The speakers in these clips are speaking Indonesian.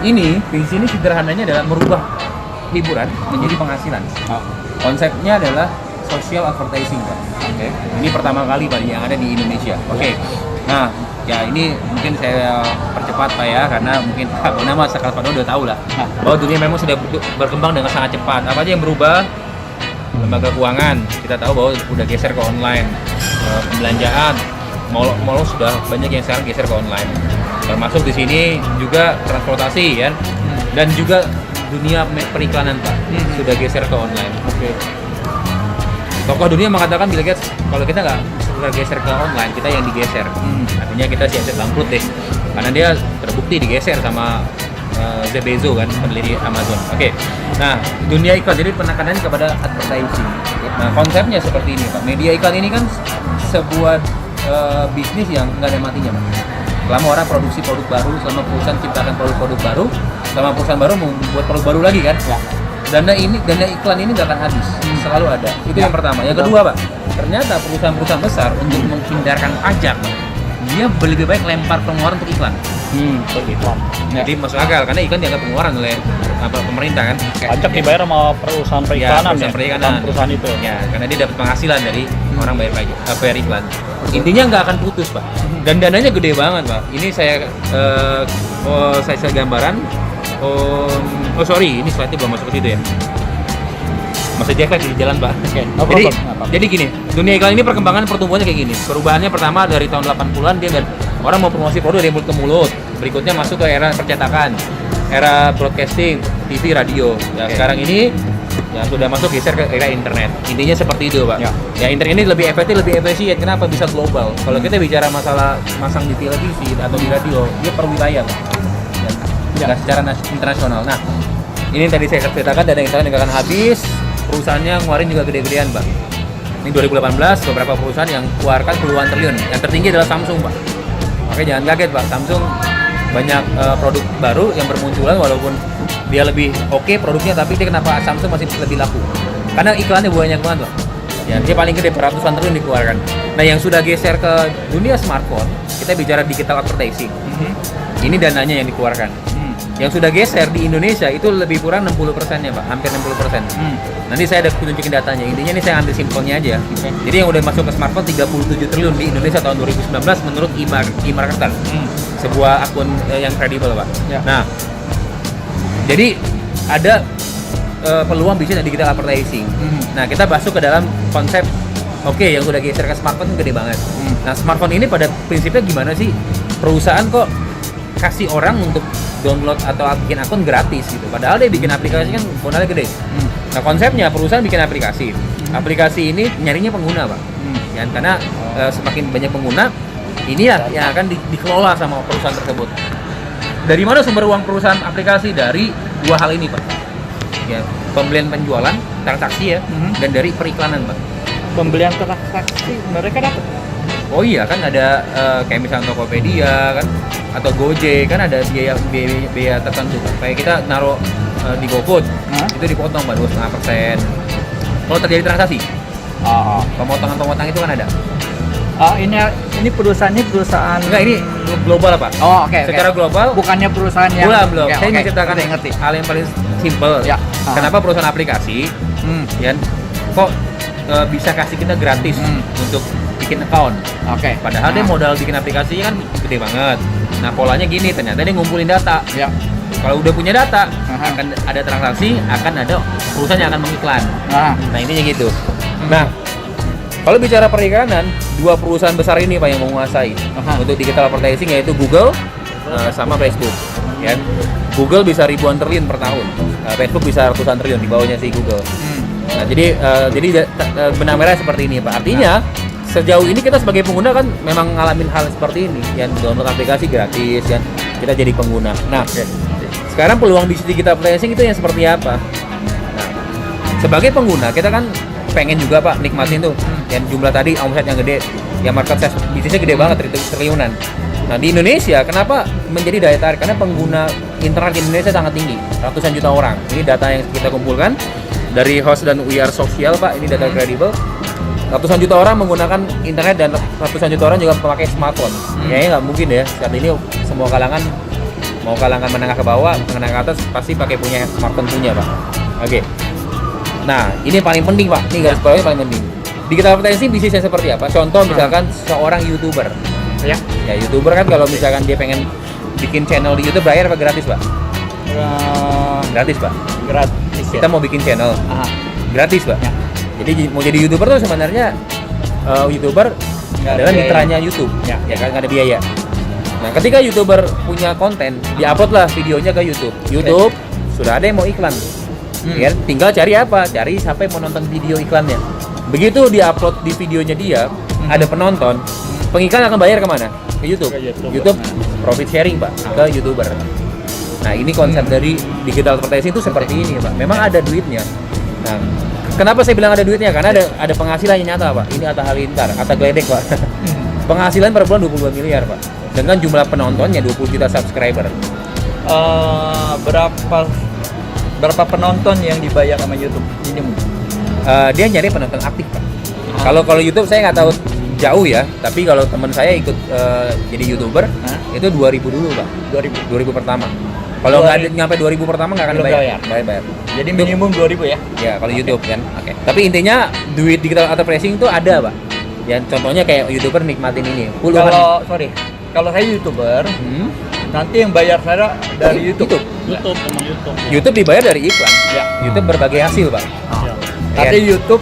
ini bisnis ini sederhananya adalah merubah hiburan menjadi penghasilan. Konsepnya adalah social advertising, Pak. Oke. Ini pertama kali Pak yang ada di Indonesia. Oke. Nah, ya ini mungkin saya percepat Pak ya, karena mungkin nama Sakal Pado udah tahu lah bahwa dunia memang sudah berkembang dengan sangat cepat. Apa aja yang berubah? Lembaga keuangan, kita tahu bahwa udah geser ke online. Pembelanjaan, mall sudah banyak yang sekarang geser ke online. Termasuk di sini juga transportasi kan, dan juga dunia periklanan Pak sudah geser ke online. Oke. Tokoh dunia mengatakan Bill Gates, kalau kita nggak bergeser ke online, kita yang digeser. Artinya kita siap-siap bangkrut deh, karena dia terbukti digeser sama Jeff Bezos kan, peneliti Amazon. Oke. Nah, dunia iklan jadi penekanannya kepada advertising. Nah, konsepnya seperti ini Pak. Media iklan ini kan sebuah bisnis yang nggak ada matinya Pak. Selama orang produksi produk baru, selama perusahaan ciptakan produk-produk baru, selama perusahaan baru membuat produk baru lagi kan. Ya. Dana iklan ini nggak akan habis, selalu ada. Itu yang pertama. Yang kedua Pak, ternyata perusahaan-perusahaan besar untuk menghindarkan pajak, dia lebih baik lempar pengeluaran untuk iklan. Iklan. Jadi masuk akal, karena iklan dianggap pengeluaran oleh pemerintah kan. Pajak dibayar sama perusahaan periklanan perusahaan itu. Ya, karena dia dapat penghasilan dari orang bayar iklan. Intinya nggak akan putus Pak. Dan dananya gede banget Pak. Ini saya gambaran. Sorry, ini slide-nya belum masuk ke situ ya. Masih jelek di jalan Pak. Jadi gini, dunia iklan ini pertumbuhannya kayak gini. Perubahannya pertama dari tahun 80-an dia orang mau promosi produk dari mulut ke mulut. Berikutnya masuk ke era percetakan, era broadcasting, TV, radio. Ya, sekarang ini ya sudah masuk geser ke era internet. Intinya seperti itu Pak. Ya internet ini lebih efektif, lebih efisien. Kenapa bisa global? Kalau kita bicara masalah masang di televisi atau di radio, dia per wilayah Pak. Nggak secara internasional. Nah, ini tadi saya ceritakan dana internet nggak akan habis. Perusahaannya ngeluarin juga gede-gedean Pak. Ini 2018 beberapa perusahaan yang keluarkan puluhan triliun. Yang tertinggi adalah Samsung Pak. Makanya jangan kaget Pak, Samsung banyak produk baru yang bermunculan walaupun dia lebih oke produknya, tapi dia kenapa Samsung masih lebih laku? Karena iklannya banyak banget Pak. Ya, dia paling gede beratusan triliun dikeluarkan. Nah, yang sudah geser ke dunia smartphone, kita bicara digital advertising. Ini dananya yang dikeluarkan. Yang sudah geser di Indonesia itu lebih kurang 60%-nya Pak, hampir 60%. Nanti saya ada tunjukin datanya. Intinya ini saya ambil simpelnya aja. Jadi yang udah masuk ke smartphone 37 triliun di Indonesia tahun 2019 menurut eMarketer. Sebuah akun yang kredibel Pak. Nah, jadi ada peluang bisnis digital advertising. Nah, kita masuk ke dalam konsep yang sudah geser ke smartphone gede banget. Nah, smartphone ini pada prinsipnya gimana sih? Perusahaan kok kasih orang untuk download atau bikin akun gratis gitu. Padahal dia bikin aplikasi kan modalnya gede. Nah, konsepnya perusahaan bikin aplikasi. Aplikasi ini nyarinya pengguna, Pak. Ya, karena semakin banyak pengguna, ini ya yang akan dikelola sama perusahaan tersebut. Dari mana sumber uang perusahaan aplikasi? Dari dua hal ini, Pak. Ya, pembelian penjualan, transaksi ya, dan dari periklanan, Pak. Pembelian transaksi mereka dapat. Oh iya, kan ada kayak misalnya Tokopedia kan, atau Gojek kan ada biaya tertentu Pak. Kayak kita naruh di GoFood, itu dipotong Pak 2,5%. Kalau terjadi transaksi, pemotongan itu kan ada. Ini perusahaannya perusahaan. Enggak, ini global Pak. Secara global. Bukannya perusahaan yang. Belum. Saya menceritakan hal yang paling simpel. Ya. Kenapa perusahaan aplikasi, ya, kok bisa kasih kita gratis untuk bikin account. Padahal dia modal bikin aplikasinya kan gede banget. Nah, polanya gini, ternyata dia ngumpulin data. Kalau udah punya data, akan ada transaksi, akan ada perusahaan yang akan mengiklan. Nah, intinya gitu. Nah, kalau bicara periklanan, dua perusahaan besar ini Pak yang menguasai untuk digital advertising, yaitu Google sama Facebook. Ya. Google bisa ribuan triliun per tahun. Facebook bisa ratusan triliun di bawahnya si Google. Nah, jadi benang merah seperti ini Pak. Artinya sejauh ini kita sebagai pengguna kan memang ngalamin hal seperti ini, yang download aplikasi gratis, yang kita jadi pengguna. Nah, sekarang peluang bisnis digital advertising itu yang seperti apa? Nah, sebagai pengguna kita kan pengen juga Pak nikmatin tuh yang jumlah tadi omset yang gede, yang market size bisnisnya gede banget, triliunan. Nah, di Indonesia kenapa menjadi daya tarik? Karena pengguna internet di Indonesia sangat tinggi, ratusan juta orang. Ini data yang kita kumpulkan dari Host dan We Are Social Pak, ini data kredibel. Ratusan juta orang menggunakan internet dan ratusan juta orang juga memakai smartphone. Kayaknya nggak mungkin ya saat ini semua kalangan mau kalangan menengah ke bawah, menengah ke atas pasti pakai punya smartphone punya Pak. Oke. Nah ini paling penting Pak, ini garis bawahnya paling penting. Digital advertising bisnisnya seperti apa? Contoh misalkan seorang YouTuber. Ya. Ya YouTuber kan kalau misalkan dia pengen bikin channel di YouTube bayar apa gratis Pak? Gratis Pak. Gratis ya. Kita mau bikin channel gratis Pak. Ya. Jadi mau jadi YouTuber tuh sebenarnya YouTuber adalah mitranya YouTube. Ya. Ya kan nggak ada biaya. Nah ketika YouTuber punya konten, diupload lah videonya ke YouTube. YouTube sudah ada yang mau iklan. Ya, tinggal cari apa? Cari siapa yang mau nonton video iklannya. Begitu diupload di videonya dia, ada penonton, pengiklan akan bayar kemana? Ke YouTube. YouTube profit sharing Pak, ke YouTuber. Nah ini konsep dari digital advertising itu seperti ini Pak. Memang ada duitnya. Nah kenapa saya bilang ada duitnya? Karena ada penghasilan yang nyata Pak. Ini Atta Halilintar, Atta Gledek Pak. Penghasilan per bulan 22 miliar Pak. Dengan jumlah penontonnya 20 juta subscriber. Berapa penonton yang dibayar sama YouTube? Dia nyari penonton aktif Pak. Kalau YouTube saya nggak tahu jauh ya, tapi kalau teman saya ikut jadi YouTuber itu 2.000 dulu Pak. 2.000 pertama. Kalau nggak nyampe 2.000 pertama nggak akan bayar. Jadi minimum 2.000 ya? Ya kalau YouTube kan. Oke. Tapi intinya duit digital advertising itu ada Pak. Ya contohnya kayak YouTuber nikmatin ini. Kalau saya YouTuber, nanti yang bayar saya dari YouTube. YouTube dibayar dari iklan. Ya. YouTube berbagai hasil Pak. Nanti YouTube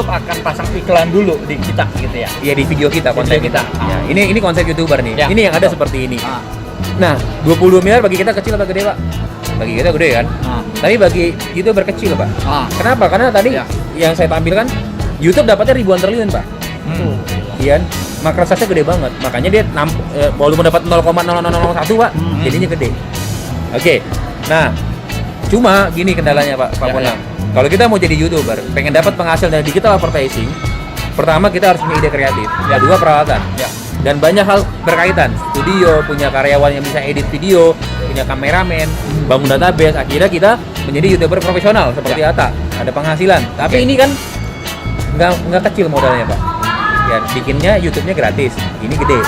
akan pasang iklan dulu di kita gitu ya. Iya di video kita, konten kita. Ya, ini konsep YouTuber nih. Ya, ini yang ada seperti ini. Nah, 20 miliar bagi kita kecil apa gede Pak? Bagi kita gede kan? Tapi bagi YouTuber kecil Pak. Kenapa? Karena tadi yang saya tampilkan YouTube dapatnya ribuan triliun Pak. Iya, market size-nya gede banget. Makanya dia walaupun dapat 0,0001 Pak, jadinya gede. Oke. Nah, cuma gini kendalanya Pak Ponang. Kalau kita mau jadi YouTuber, pengen dapat penghasilan dari digital advertising, pertama kita harus punya ide kreatif, kedua peralatan, dan banyak hal berkaitan. Studio, punya karyawan yang bisa edit video, punya kameramen, bangun database. Akhirnya kita menjadi YouTuber profesional seperti Atta, ada penghasilan. Tapi ini kan nggak kecil modalnya Pak. Ya bikinnya YouTube-nya gratis, ini gede.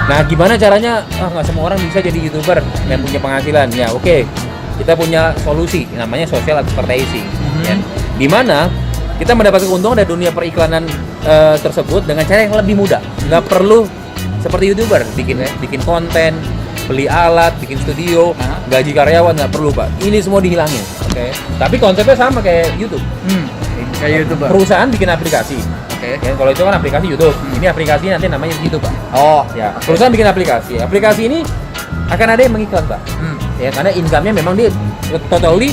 Nah gimana caranya? Nggak semua orang bisa jadi YouTuber yang punya penghasilan. Ya oke. Kita punya solusi namanya social advertising, ya. Di mana kita mendapat keuntungan dari dunia periklanan tersebut dengan cara yang lebih mudah. Nggak perlu seperti YouTuber bikin konten, beli alat, bikin studio, gaji karyawan, nggak perlu Pak. Ini semua dihilangin. Tapi konsepnya sama kayak YouTube. Kayak YouTuber. Perusahaan bikin aplikasi. Ya, kalau itu kan aplikasi YouTube. Ini aplikasi nanti namanya YouTube Pak. Ya. Perusahaan bikin aplikasi. Aplikasi ini akan ada yang mengiklan Pak. Ya karena income-nya memang dia totally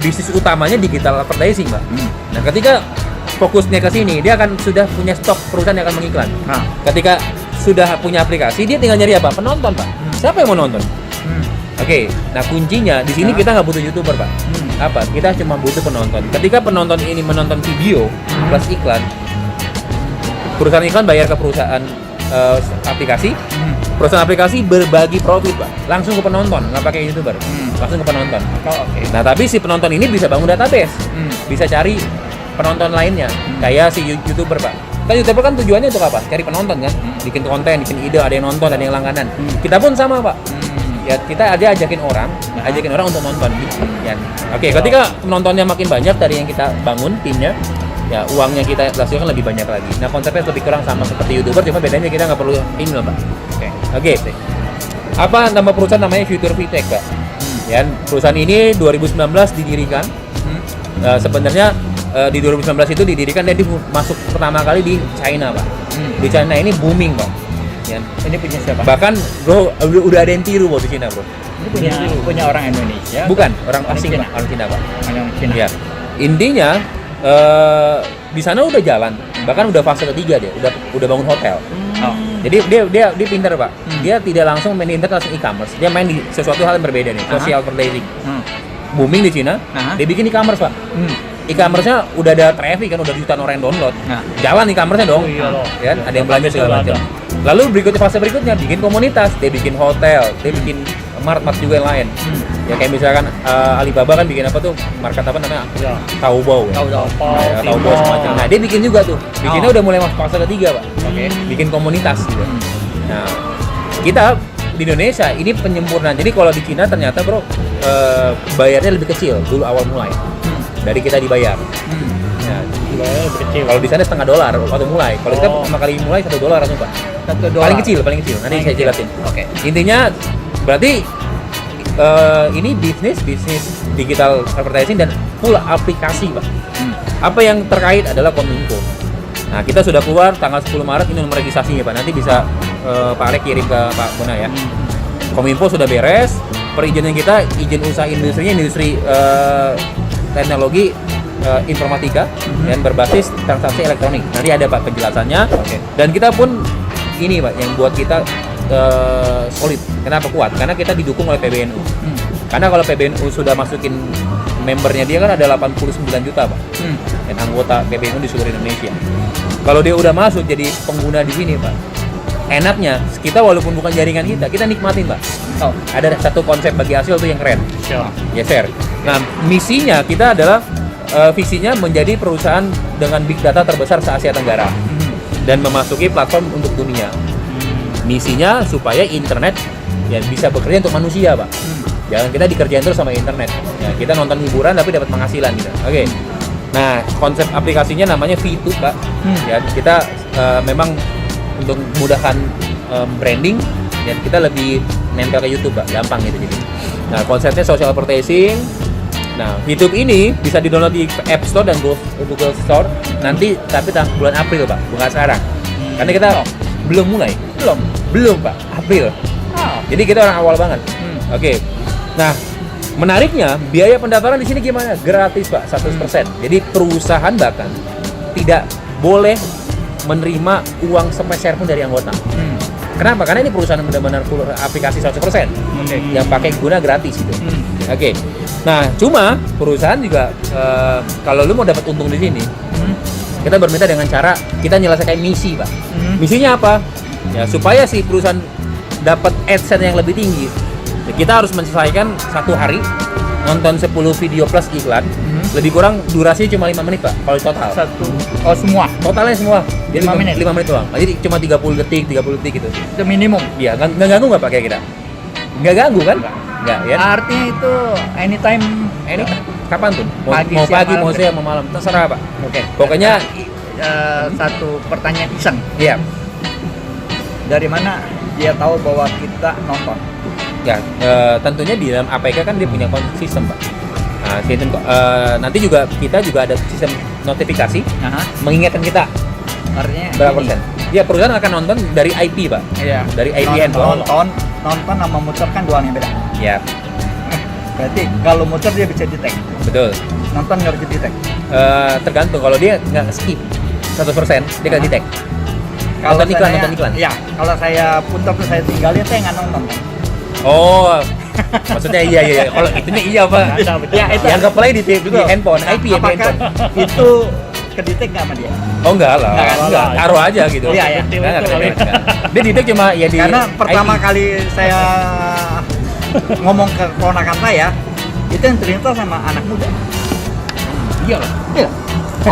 bisnis utamanya digital advertising Pak. Nah ketika fokusnya ke sini dia akan sudah punya stok perusahaan yang akan mengiklan. Ketika sudah punya aplikasi dia tinggal nyari apa? Penonton Pak. Siapa yang mau nonton? Oke. Nah kuncinya di sini kita nggak butuh YouTuber Pak. Apa? Kita cuma butuh penonton. Ketika penonton ini menonton video plus iklan, perusahaan iklan bayar ke perusahaan aplikasi. Perusahaan aplikasi berbagi profit Pak, langsung ke penonton, nggak pakai YouTuber, langsung ke penonton. Nah tapi si penonton ini bisa bangun database, bisa cari penonton lainnya, kayak si YouTuber Pak. Kan YouTuber kan tujuannya untuk apa? Cari penonton kan, bikin konten, bikin ide, ada yang nonton, ada yang langganan. Kita pun sama Pak. Ya kita ajakin orang untuk nonton. Ya. Oke, ketika penontonnya makin banyak dari yang kita bangun timnya, ya uangnya kita hasilkan lebih banyak lagi. Nah konsepnya lebih kurang sama seperti YouTuber, cuma bedanya kita nggak perlu ini loh Pak. Oke. Apa nama perusahaan namanya Future Vtech Pak? Ya, perusahaan ini 2019 didirikan. Sebenarnya di 2019 itu didirikan dan masuk pertama kali di China Pak. Di China ini booming Pak. Ya. Ini punya siapa? Bahkan bro udah ada yang tiru di China bro. Ini punya orang Indonesia? Bukan, orang asing Pak, orang Cina Pak. Orang Cina. Ya. Intinya di sana udah jalan, bahkan udah fase ketiga dia, udah bangun hotel. Jadi dia pintar Pak. Dia tidak langsung main di internet, langsung e-commerce. Dia main di sesuatu hal yang berbeda nih, social advertising. Booming di Cina, dia bikin e-commerce Pak. E-commerce-nya udah ada traffic kan, udah jutaan orang yang download. Jalan e-commerce-nya dong. Ya, ada yang belanja segala macam. Lalu fase berikutnya bikin komunitas, dia bikin hotel, dia bikin mart juga yang lain. Ya kayak misalkan Alibaba kan bikin apa tuh, market apa namanya? Taobao. Taobao semacam. Nah, dia bikin juga tuh. Bikinnya udah mulai masuk fase ketiga, Pak. Bikin komunitas gitu. Nah, kita di Indonesia ini penyempurnaan. Jadi kalau di Cina ternyata bro bayarnya lebih kecil dulu awal mulai dari kita dibayar. Ya, lebih kecil. kalau di sana $0,5 waktu mulai. Kalau kita pertama kali mulai $1 langsung pak. $1. Paling kecil. Nanti saya jelasin. Oke. Intinya berarti ini bisnis digital advertising dan full aplikasi pak. Apa yang terkait adalah Kominfo. Nah kita sudah keluar tanggal 10 Maret ini nomor registrasinya pak. Nanti bisa Pak Alek kirim ke Pak Bona ya. Kominfo sudah beres. Perizinan kita izin usaha industrinya industri teknologi informatika dan berbasis transaksi elektronik. Nanti ada pak penjelasannya. Dan kita pun ini pak yang buat kita solid. Kenapa kuat? Karena kita didukung oleh PBNU. Karena kalau PBNU sudah masukin membernya dia kan ada 89 juta pak. Dan anggota PBNU di seluruh Indonesia. Kalau dia udah masuk jadi pengguna di sini pak, enaknya kita walaupun bukan jaringan kita nikmatin pak. Ada satu konsep bagi hasil tuh yang keren. Ya share. Nah misinya kita adalah visinya menjadi perusahaan dengan big data terbesar se Asia Tenggara dan memasuki platform untuk dunia. Misinya supaya internet ya bisa bekerja untuk manusia pak. Jangan kita dikerjain terus sama internet. Ya, kita nonton hiburan tapi dapat penghasilan gitu. Oke. Nah konsep aplikasinya namanya V2 pak. Ya kita memang untuk memudahkan branding dan kita lebih nempel ke YouTube pak, gampang gitu jadi. Nah konsepnya social advertising. Nah YouTube ini bisa di-download di App Store dan Google Store nanti, tapi bulan April pak, bukan sekarang. Karena kita belum mulai. Belum pak, April. Jadi kita orang awal banget. Oke. Nah menariknya biaya pendaftaran di sini gimana? Gratis pak, 100%. Jadi perusahaan bahkan tidak boleh menerima uang sepeser pun dari anggota. Kenapa? Karena ini perusahaan benar-benar full aplikasi 100%. Yang pakai guna gratis itu. Oke. Nah, cuma perusahaan juga kalau lu mau dapat untung di sini, kita bermitra dengan cara kita menyelesaikan misi, Pak. Misinya apa? Ya, supaya si perusahaan dapat AdSense yang lebih tinggi. Ya, kita harus menyelesaikan satu hari nonton 10 video plus iklan. Lebih kurang durasinya cuma 5 menit pak kalau total. Semua? Totalnya semua. Jadi 5 menit? 5 menit doang. Jadi cuma 30 detik gitu. Itu minimum? Iya, nggak ganggu nggak pak kayak kita? Nggak ganggu kan? Nggak ya? Artinya itu anytime? Kapan tuh? Mau pagi, mau siang, mau malam, terserah pak. Oke. Pokoknya satu pertanyaan iseng. Iya. Dari mana dia tahu bahwa kita nonton? Ya, tentunya di dalam APK kan dia punya sistem pak. Nah, sistem, nanti kita juga ada sistem notifikasi mengingatkan kita. Artinya berapa persen? Ya perusahaan akan nonton dari IP pak. Iya. Dari IP handphone. Nonton sama muter kan dua yang beda. Ya. Berarti kalau muter dia bisa detect. Betul. Nonton nggak bisa detect. Tergantung, kalau dia nggak skip 100% dia nggak detect. Kalau nonton iklan. Iya. Kalau saya putar tuh saya tinggalin, saya nggak nonton. Oh, maksudnya iya. Kalau itunya iya pak. Ya, itu yang ke-play di handphone, IP ya di handphone. Itu kedetek nggak sama dia? Oh enggak lah. Taruh aja gitu. Iya. Enggak. Dia detek cuma ya di. Karena pertama IP. kali saya ngomong ke ponakan saya, itu yang ternyata sama anak muda. Iya lah. Iya.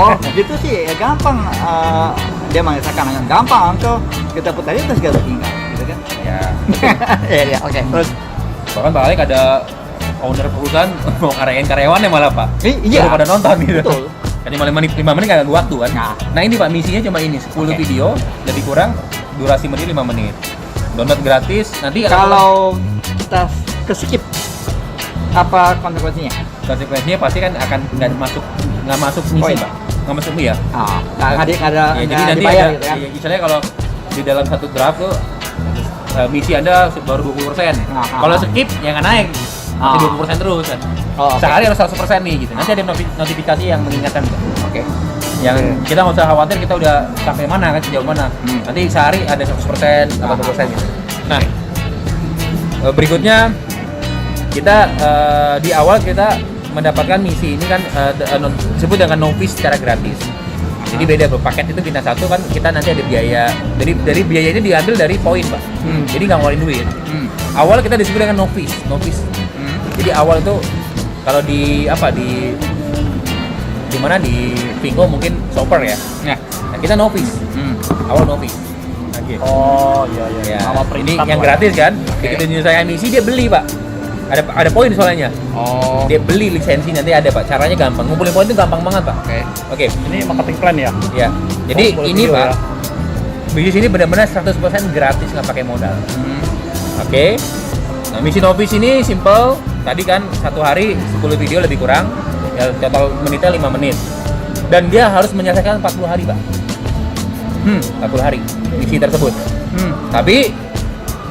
Oh, gitu sih ya gampang. Dia mengisahkan gampang tuh kita putarin terus kita tinggal gitu kan. Ya. Iya, oke. Terus bahkan Pak Alek ada owner perusahaan mau ngarahin karyawannya malah pak. Iya. Baru pada nonton gitu. Betul. Kan 5 menit nggak ganggu waktu kan. Nah ini pak misinya cuma ini 10 video lebih kurang durasi menit 5 menit. Download gratis. Nanti kalau kita skip apa konsekuensinya? Konsekuensinya pasti kan akan nggak masuk misi pak. Nggak masuk ya. Nggak ada. Ya, jadi nanti dibayar, ada, gitu kan? ya, misalnya kalau di dalam satu draft tuh misi Anda baru 20%. Kalau skip ya nggak naik. Masih 20% terus kan. Sehari harus 100% nih gitu. Nanti ada notifikasi yang mengingatkan. Oke. Yang kita nggak usah khawatir kita udah sampai mana kan, sejauh mana. Nanti sehari ada 100%, 80% gitu. Nah, berikutnya kita di awal kita mendapatkan misi ini kan disebut dengan novice secara gratis. Jadi beda bro, paket itu bintang 1 kan kita nanti ada biaya dari biaya ini diambil dari poin pak. Jadi nggak ngeluarin duit. Awal kita disebut dengan novice. Jadi awal itu kalau di mana di Vingo mungkin shopper ya. Nah kita novice. Awal novice. Nah Gitu. Oh iya iya. Ya, Sama ini perintah yang lah. gratis kan? Begitu nyelesain misi dia beli pak. Ada poin soalnya. Oh. Dia beli lisensi nanti ada pak. Caranya gampang. Ngumpulin poin itu gampang banget pak. Oke. Oke. Ini marketing plan ya? Ya. Jadi Oh, boleh ini video pak. ya? Bisnis ini benar-benar 100% gratis nggak pakai modal. Oke. Nah misi novice ini simple. Tadi kan satu hari 10 video lebih kurang. Ya, total menitnya 5 menit. Dan dia harus menyelesaikan 40 hari pak. 40 hari misi tersebut. Tapi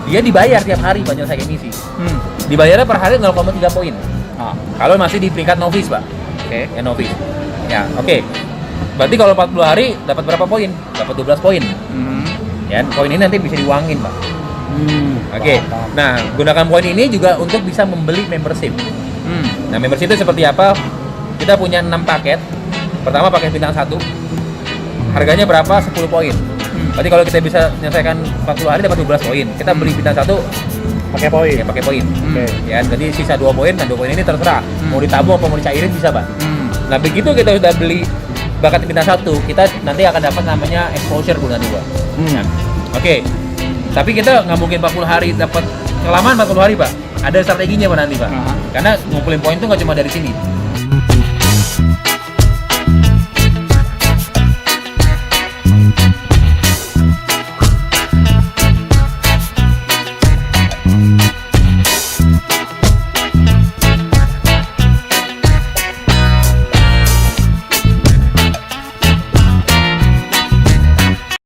dia dibayar tiap hari pak nyelesaikan misi. Dibayarnya per hari 0,3 poin. Ah, Kalau masih di peringkat novice pak. oke. Ya novice. Ya oke. Berarti kalau 40 hari dapat berapa poin? Dapat 12 poin. Ya poin ini nanti bisa diuangin pak. Oke. Paham. Nah gunakan poin ini juga untuk bisa membeli membership. Nah membership itu seperti apa? Kita punya 6 paket. Pertama paket bintang 1. Harganya berapa? 10 poin. Berarti kalau kita bisa menyelesaikan 40 hari dapat 12 poin. Kita beli bintang 1 Pakai poin. ya pakai poin. Oke. Ya, jadi sisa 2 poin, dan 2 poin ini terserah. Mau ditabung apa mau dicairin bisa, Pak. Nah, begitu kita sudah beli bakat bintang 1, kita nanti akan dapat namanya exposure bulan 2. Nah, oke. Tapi kita nggak mungkin 40 hari dapat kelamaan 40 hari, Pak. Ada strateginya Pak nanti, Pak. Karena ngumpulin poin itu nggak cuma dari sini.